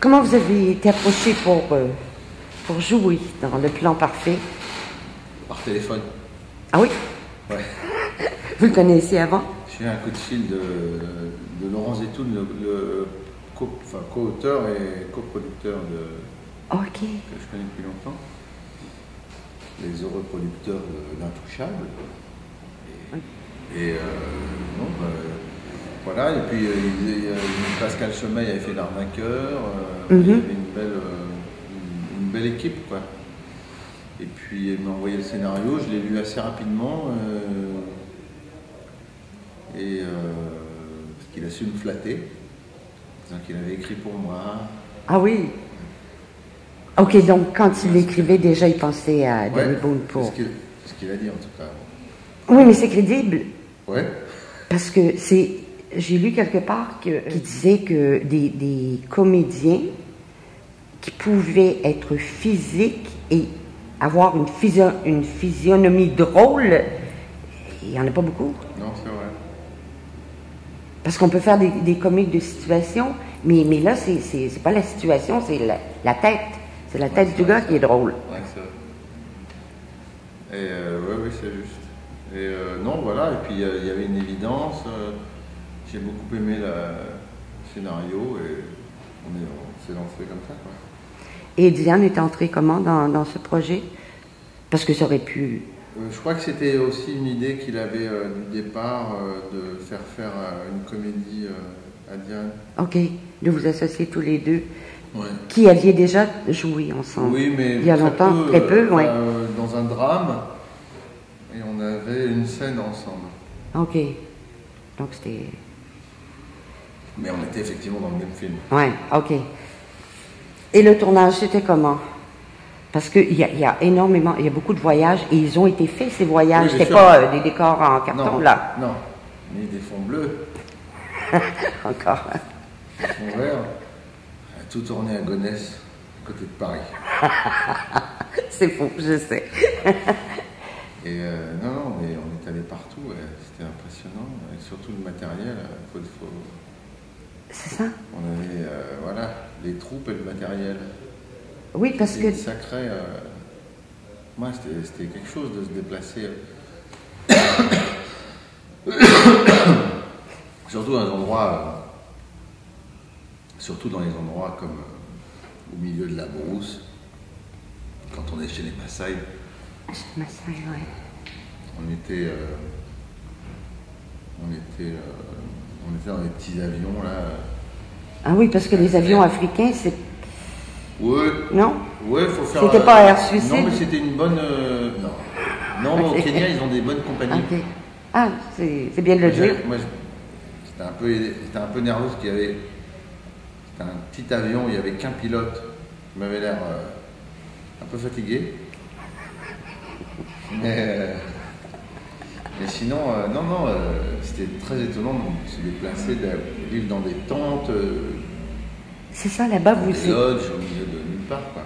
Comment vous avez été approché pour jouer dans Le Plan Parfait? Par téléphone. Ah oui? Ouais. Vous le connaissiez avant? J'ai eu un coup de fil de Laurent Zetoun, le co-auteur et coproducteur OK. que je connais depuis longtemps. Les heureux producteurs d'Intouchables. Non, voilà, et puis Pascal Sommeil avait fait L'Arnaqueur, il y avait une belle équipe, quoi. Et puis il m'a envoyé le scénario, je l'ai lu assez rapidement, parce qu'il a su me flatter, disant qu'il avait écrit pour moi. Ah oui? OK, donc quand il l'écrivait, déjà, il pensait à Danny Boone pour... C'est ce qu'il a dit, en tout cas. Oui, mais c'est crédible. Ouais. Parce que j'ai lu quelque part qui disait que des comédiens qui pouvaient être physiques et avoir une physionomie drôle, il n'y en a pas beaucoup. Non, c'est vrai. Parce qu'on peut faire des comiques de situation, mais là, c'est pas la situation, c'est la tête. C'est la tête du gars qui est drôle. Ouais, c'est vrai. Et oui, c'est juste. Et non, voilà, et puis il y avait une évidence. J'ai beaucoup aimé le scénario et on s'est lancé comme ça, quoi. Et Diane est entrée comment dans ce projet? Parce que ça aurait pu... Je crois que c'était aussi une idée qu'il avait du départ de faire une comédie à Diane. OK, de vous associer tous les deux. Ouais. Qui aviez déjà joué ensemble? Oui, mais il y a longtemps, très peu, oui. Dans un drame, et on avait une scène ensemble. OK, donc c'était... Mais on était effectivement dans le même film. Oui, OK. Et le tournage, c'était comment? Parce qu'il y a énormément, il y a beaucoup de voyages, et ils ont été faits, ces voyages. Oui, c'était pas des décors en carton, non, là. Non, mais des fonds bleus. Encore. Des fonds verts. Tout tourné à Gonesse, à côté de Paris. C'est fou, je sais. Et non, mais on est allé partout, c'était impressionnant. Et surtout le matériel, C'est ça? On avait, voilà, les troupes et le matériel. Oui, parce que... Sacré. Moi, c'était quelque chose de se déplacer. Surtout dans les endroits... surtout dans les endroits comme au milieu de la brousse, quand on est chez les Maasai. Chez les Maasai, oui. On était dans les petits avions, là. Ah oui, parce que les avions africains, c'est... Ouais. Non? Ouais, faut faire... C'était pas Air Suicide? Non, mais c'était une bonne... Non. Non, Okay. Au Kenya, ils ont des bonnes compagnies. OK. Ah, c'est bien de le dire. Moi, j'étais un peu nerveux parce qu'il y avait... C'était un petit avion, il n'y avait qu'un pilote. Il m'avait l'air un peu fatigué. Mais sinon, non, c'était très étonnant de se déplacer, de vivre dans des tentes, C'est ça, là-bas, des vous... lodges au milieu de nulle part, quoi.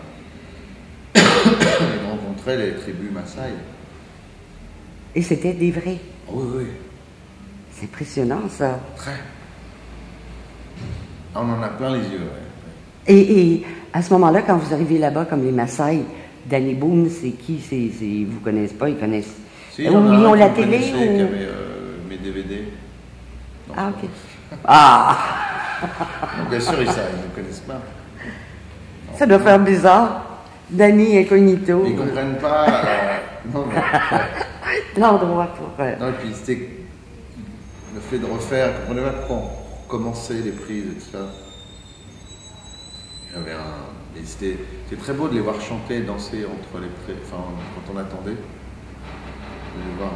Et de rencontrer les tribus Maasai. Et c'était des vrais. Oh, oui. C'est impressionnant, ça. Très. On en a plein les yeux, ouais. Et à ce moment-là, quand vous arrivez là-bas, comme les Maasai, Danny Boone, c'est qui? Vous connaissez pas, ils connaissent... Si, Ou ils ont la qui me télé connaissait, ou... qui avait mes DVD. Non, Ah, OK. Ah! Donc, bien sûr, ils ne connaissent pas. Non. Ça doit faire bizarre. Danny incognito. Ils ne comprennent pas. Non, mais... L'endroit pour... Non, et puis c'était le fait de refaire, je ne comprenais pas pourquoi on recommençait les prises et tout ça. Il y avait et c'était très beau de les voir chanter et danser entre les enfin, quand on attendait. De les voir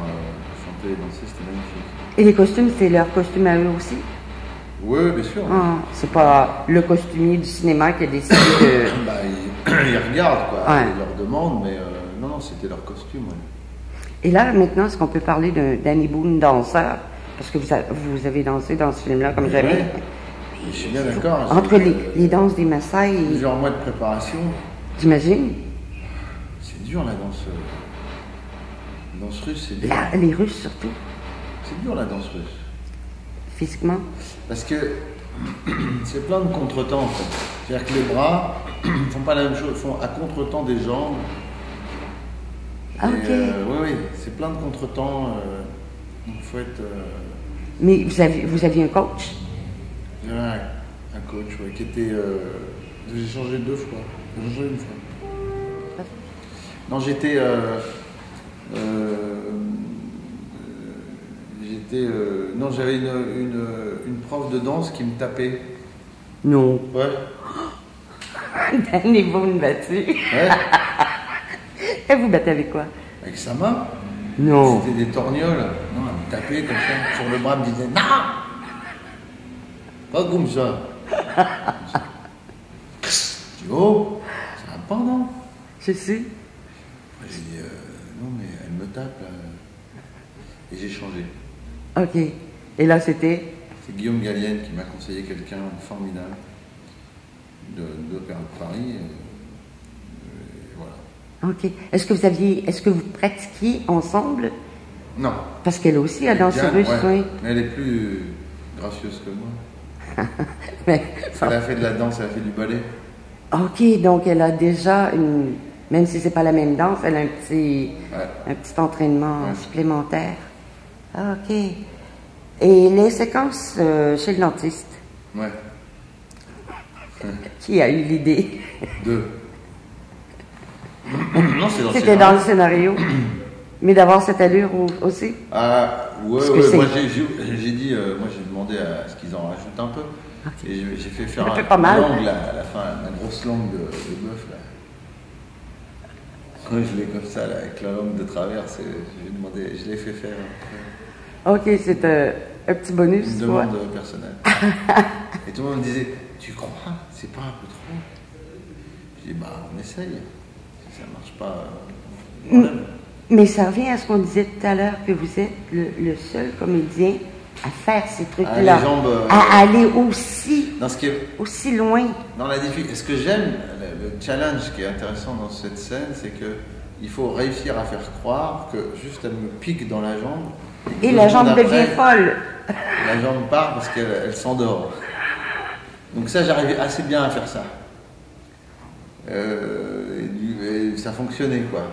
chanter et danser, c'était magnifique. Et les costumes, c'est leur costume à eux aussi? Oui, bien sûr. Ah, c'est pas le costumier du cinéma qui a décidé de... Bah, ils regardent, quoi. Ouais. Ils leur demandent, mais non, c'était leur costume. Ouais. Et là, maintenant, est-ce qu'on peut parler d'un Danny Boone danseur? Parce que vous avez dansé dans ce film-là comme jamais. Ouais. Je suis bien d'accord. Entre les danses des Maasai et... Plusieurs mois de préparation. T'imagines? C'est dur, la danse. La danse russe, c'est dur. Les Russes, surtout. C'est dur, la danse russe. Physiquement? Parce que c'est plein de contretemps, en fait. C'est-à-dire que les bras ne font pas la même chose, ils font à contre-temps des jambes. Ok. Oui, c'est plein de contre-temps. Il faut être. Mais vous aviez un coach? Ouais, un coach qui était. J'ai changé 2 fois. J'ai changé 1 fois. Non, j'étais. Non, j'avais une prof de danse qui me tapait. Non. Ouais. Donnez-vous une battue. Ouais. Elle vous battait avec quoi? Avec sa main. Non. C'était des torgnoles. Non, elle me tapait comme ça sur le bras, elle me disait non. Pas comme ça. Je dis oh, ça va pas non? Je sais. J'ai dit non mais elle me tape là. Et j'ai changé. Ok. Et là c'était? C'est Guillaume Gallienne qui m'a conseillé quelqu'un de formidable de l'Opéra de Paris. Et voilà. Ok. Est-ce que vous pratiquiez ensemble? Non. Parce qu'elle aussi a dansé russe, ouais. oui. Mais elle est plus gracieuse que moi. Mais, Elle a fait de la danse, elle a fait du ballet. ok, donc elle a déjà même si c'est pas la même danse, elle a un petit entraînement supplémentaire. Ah, ok. Et les séquences chez le dentiste? Ouais. Qui a eu l'idée? 2. Non, c'est dans le C'était dans le scénario. Mais d'avoir cette allure aussi? Ah, ouais. Moi, j'ai dit, moi, j'ai demandé à ce qu'ils en rajoutent un peu. Okay. Et j'ai fait faire pas mal. Langue, à la fin, la grosse langue de bœuf, là. Quand je l'ai comme ça, là, avec la langue de travers, j'ai demandé, je l'ai fait faire. Ok, c'est un petit bonus. Une demande personnelle. Et tout le monde me disait, tu crois? C'est pas un peu trop? Je dis, bah, on essaye. Si ça marche pas, Mais ça revient à ce qu'on disait tout à l'heure, que vous êtes le seul comédien à faire ces trucs-là. À aller aussi loin. Dans la difficulté. Ce que j'aime, le challenge qui est intéressant dans cette scène, c'est que il faut réussir à faire croire que juste elle me pique dans la jambe. Et la jambe devient folle. La jambe part parce qu'elle s'endort. Donc ça, j'arrivais assez bien à faire ça. Et ça fonctionnait, quoi.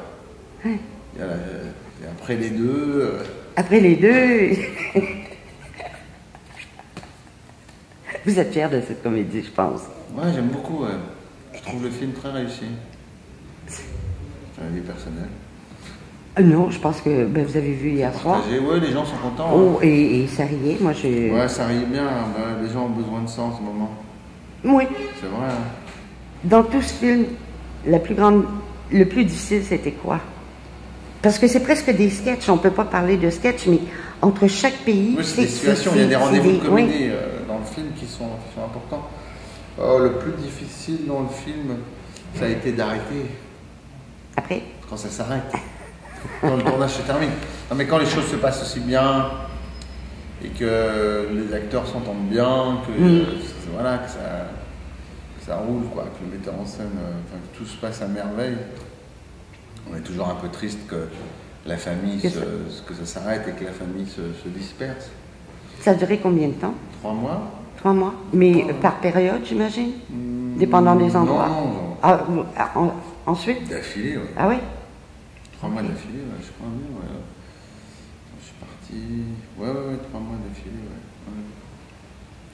Ouais. Et après les deux... Après les deux... Vous êtes fier de cette comédie, je pense. Ouais, j'aime beaucoup. Ouais. Je trouve le film très réussi. C'est la vie personnelle. Non, je pense que vous avez vu hier soir. Oui, les gens sont contents. Oh, et ça riait, moi je... Ouais, ça riait bien. Les gens ont besoin de ça en ce moment. Oui. C'est vrai. Hein. Dans tout ce film, le plus difficile, c'était quoi? Parce que c'est presque des sketchs. On ne peut pas parler de sketchs, mais entre chaque pays... Oui, c'est des situations. Il y a des rendez-vous de comédie dans le film qui sont importants. Le plus difficile dans le film, ça a été d'arrêter. Après? Quand ça s'arrête. Quand le tournage se termine. Non, mais quand les choses se passent aussi bien et que les acteurs s'entendent bien, que ça roule, quoi, que le metteur en scène, que tout se passe à merveille. On est toujours un peu triste que la famille, que ça s'arrête et que la famille se disperse. Ça a duré combien de temps? 3 mois. 3 mois? Mais par période, j'imagine? Dépendant des endroits? Non. Ensuite? D'affilée, oui. Ah oui? 3 mois d'affilée, je crois bien, ouais. Je suis parti... Ouais, 3 mois d'affilée,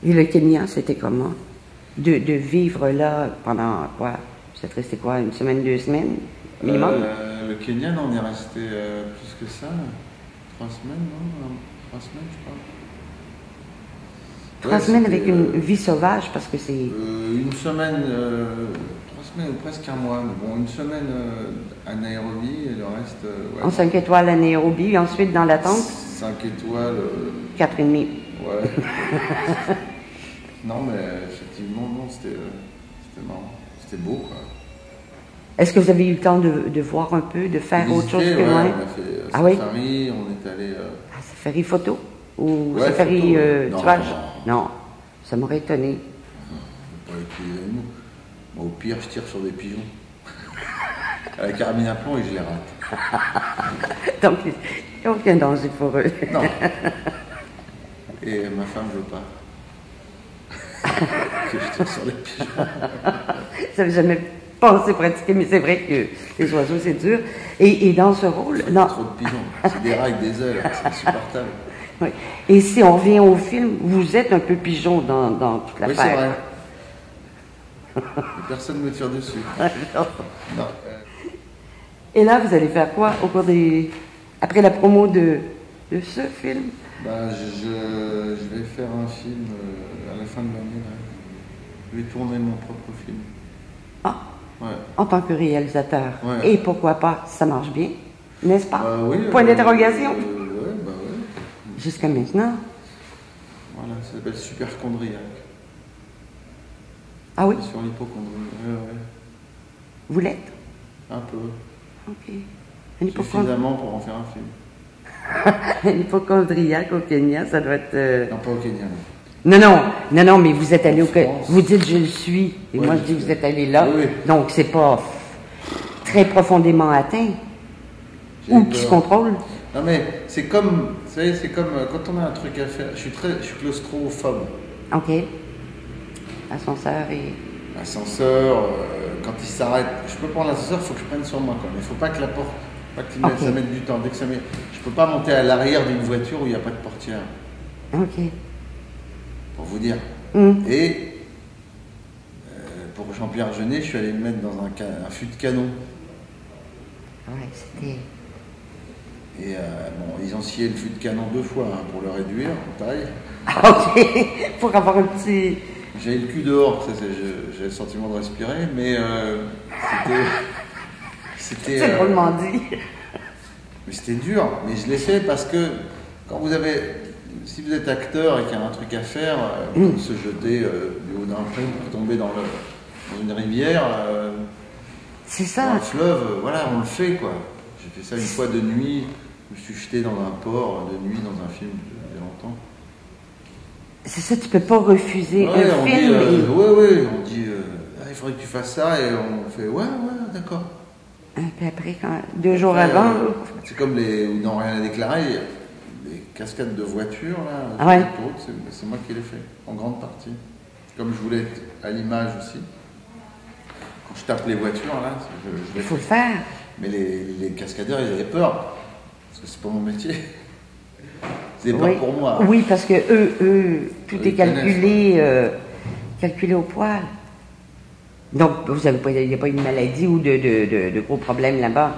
ouais. Et le Kenya, c'était comment? De vivre là pendant quoi? Vous êtes resté quoi? 1 semaine, 2 semaines? Minimum? Le Kenya, non, on est resté plus que ça. 3 semaines, non? 3 semaines, je crois. 3 semaines avec une vie sauvage, parce que c'est... 1 semaine, 3 semaines ou presque 1 mois. Mais bon, 1 semaine à Nairobi et le reste... en 5 étoiles à Nairobi, et ensuite dans la tente? 5 étoiles... 4,5. Ouais. Non, mais effectivement, non, c'était marrant. C'était beau, quoi. Est-ce que vous avez eu le temps de voir un peu, de faire autre chose que loin? Ouais, on a fait safari, on est allé... safari photo? Ou safari photo, tuage? Non, ça m'aurait étonné. Pas avec les animaux. Moi, au pire, je tire sur des pigeons. À la carabine à plomb et je les rate. Donc, il n'y a aucun danger pour eux. Non. Et ma femme ne veut pas. que je tire sur les pigeons. Ça n'avais jamais pensé pratiquer, mais c'est vrai que les oiseaux, c'est dur. Et dans ce rôle... Il y a trop de pigeons. C'est des rats avec des ailes, c'est insupportable. Oui. Et si on revient au film, vous êtes un peu pigeon dans toute l'affaire. Oui, c'est vrai. Personne ne me tire dessus. Non. Et là, vous allez faire quoi au cours des... Après la promo de ce film? Ben, je vais faire un film à la fin de l'année. Je vais tourner mon propre film. Ah, ouais. En tant que réalisateur. Ouais. Et pourquoi pas, ça marche bien, n'est-ce pas? Oui, Point d'interrogation. Ouais. Jusqu'à maintenant. Voilà, ça s'appelle Superchondriac. Ah oui? Sur l'hypochondrie. Ouais. Vous l'êtes? Un peu. Ok. Suffisamment pour en faire un film. Un hypochondriaque au Kenya, ça doit être... Non, pas au Kenya. Non. Non, mais vous êtes allé au Kenya. France. Vous dites je le suis, et Ouais, moi je dis vous êtes allé là. Oui. Donc c'est pas très profondément atteint. J'ai Ou peur. qui se contrôle. Non mais c'est comme, vous savez, c'est comme quand on a un truc à faire. Je suis claustrophobe. Ok. Ascenseur et... Ascenseur, quand il s'arrête, je peux prendre l'ascenseur, il faut que je prenne sur moi quand même. Il ne faut pas que la porte, pas que Ok. ça mette du temps. Dès que ça met, je peux pas monter à l'arrière d'une voiture où il n'y a pas de portière, Ok. pour vous dire. Hum. Et pour Jean-Pierre Jeunet, je suis allé le mettre dans un fût de canon. Ouais, c'était... Et bon, ils ont scié le fût de canon 2 fois hein, pour le réduire en taille. Ok. Pour avoir un petit... J'avais le cul dehors, j'avais le sentiment de respirer, mais c'était C'est drôlement dit. mais c'était dur, mais je l'ai fait parce que quand si vous êtes acteur et qu'il y a un truc à faire, comme se jeter du haut d'un pont pour tomber dans une rivière, C'est dans ça. un fleuve, voilà, on le fait quoi. J'ai fait ça une fois de nuit, je me suis jeté dans un port de nuit dans un film il y a longtemps. C'est ça, tu peux pas refuser Ouais, un on film. dit, et... on dit, il faudrait que tu fasses ça, et on fait, ouais, d'accord. Puis après, 2 jours Après, avant... c'est comme où n'ont rien à déclarer, les cascades de voitures, là, Ah ouais. sur l'autoroute, c'est moi qui les fais, en grande partie. Comme je voulais être à l'image aussi. Quand je tape les voitures, là, je Il faut le faire. Mais les cascadeurs, ils avaient peur, parce que c'est pas mon métier. Ils avaient peur pour moi. Oui, parce que eux tout Ils est calculé au poil. Donc, vous avez pas, il n'y a pas une maladie ou de gros problèmes là-bas?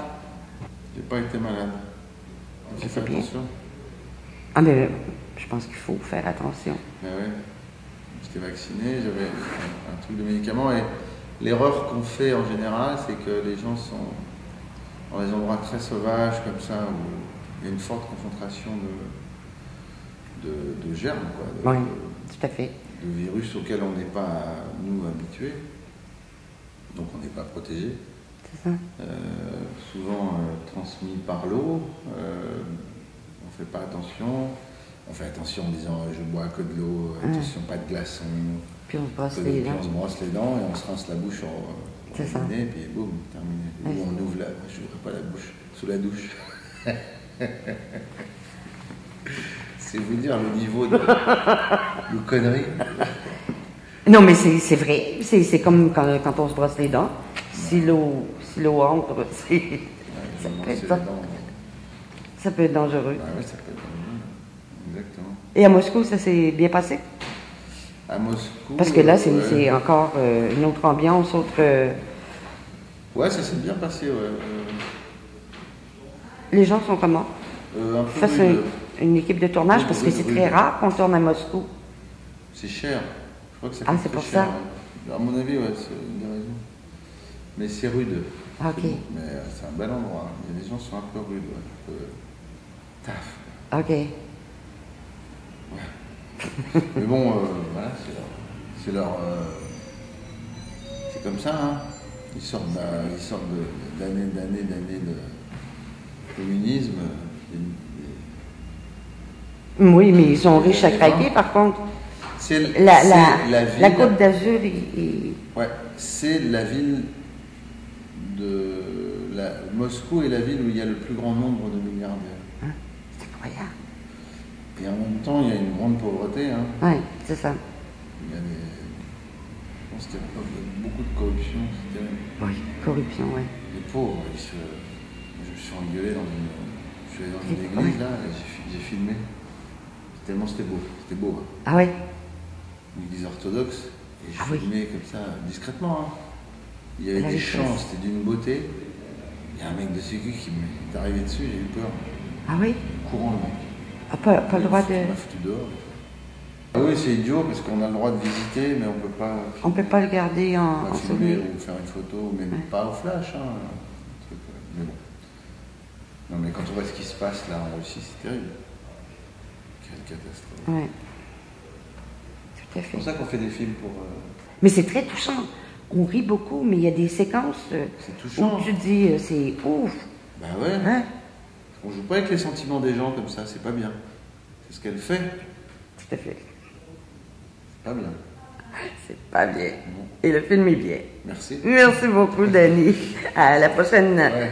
J'ai pas été malade. J'ai fait bien. attention. Ah, mais je pense qu'il faut faire attention. Mais ouais, j'étais vacciné, j'avais un truc de médicaments et l'erreur qu'on fait en général, c'est que les gens sont dans des endroits très sauvages comme ça où il y a une forte concentration de germes, quoi, Oui, tout à fait. de virus auxquels on n'est pas, nous, habitués. Donc on n'est pas protégé. C'est ça. Souvent transmis par l'eau, on ne fait pas attention. On fait attention en disant je bois que de l'eau, attention pas de glaçons. Puis on se brosse Puis les dents. on se brosse les dents et on se rince la bouche C'est ça. et puis boum, terminé. Ouais. Ou on ouvre je n'ouvre pas la bouche, sous la douche. C'est vous dire le niveau de conneries. Non, mais c'est vrai. C'est comme quand on se brosse les dents. Si l'eau entre, ça peut être dangereux. Ah oui, ça peut être dangereux. Exactement. Et à Moscou, ça s'est bien passé? À Moscou. Parce que là, c'est encore une autre ambiance, autre... Ouais, ça s'est bien passé, ouais. Les gens sont comment? Un peu Face rude. à une équipe de tournage, parce que c'est très rare qu'on tourne à Moscou. C'est cher. Je crois que ça Ah, coûte c'est très pour cher, ça? ouais. À mon avis, ouais, c'est une des raisons. Mais c'est rude. Ah, ok. Mais c'est un bel endroit. Mais les gens sont un peu rudes, ouais. Un peu taf. Ok. Mais bon, voilà, c'est comme ça, hein. Ils sortent d'années de communisme. Oui, mais ils sont riches à craquer, par contre. La Côte d'Azur Ouais, c'est la ville de... Moscou est la ville où il y a le plus grand nombre de milliardaires. Hein? C'est incroyable. Et en même temps, il y a une grande pauvreté. Hein. Oui, c'est ça. Il y a c'était beaucoup de corruption, c'était... Oui, corruption, oui. Les pauvres, je me suis engueulé je suis allé dans une église, là, et j'ai filmé. Tellement c'était beau. Hein. Ah ouais? Une église orthodoxe, et j'ai filmé comme ça, discrètement. Hein. Il y avait des chants, c'était d'une beauté. Il y a un mec de sécu qui m'est arrivé dessus, j'ai eu peur. Ah oui? Courant, le mec. Ah, pas le droit de... Il m'a foutu dehors. Ah oui, c'est idiot parce qu'on a le droit de visiter, mais on peut pas. On peut pas le garder en filmer ou faire une photo, même pas au flash. Hein, mais bon. Non, mais quand on voit ce qui se passe là en Russie, c'est terrible. Quelle catastrophe. Oui. Tout à fait. C'est pour ça qu'on fait des films pour. Mais c'est très touchant. On rit beaucoup, mais il y a des séquences où tu dis c'est ouf. Ben ouais. Hein? On joue pas avec les sentiments des gens comme ça, c'est pas bien. C'est ce qu'elle fait. Tout à fait. C'est pas bien. C'est pas bien. Non. Et le film est bien. Merci. Merci beaucoup, Danny. À la prochaine. Ouais.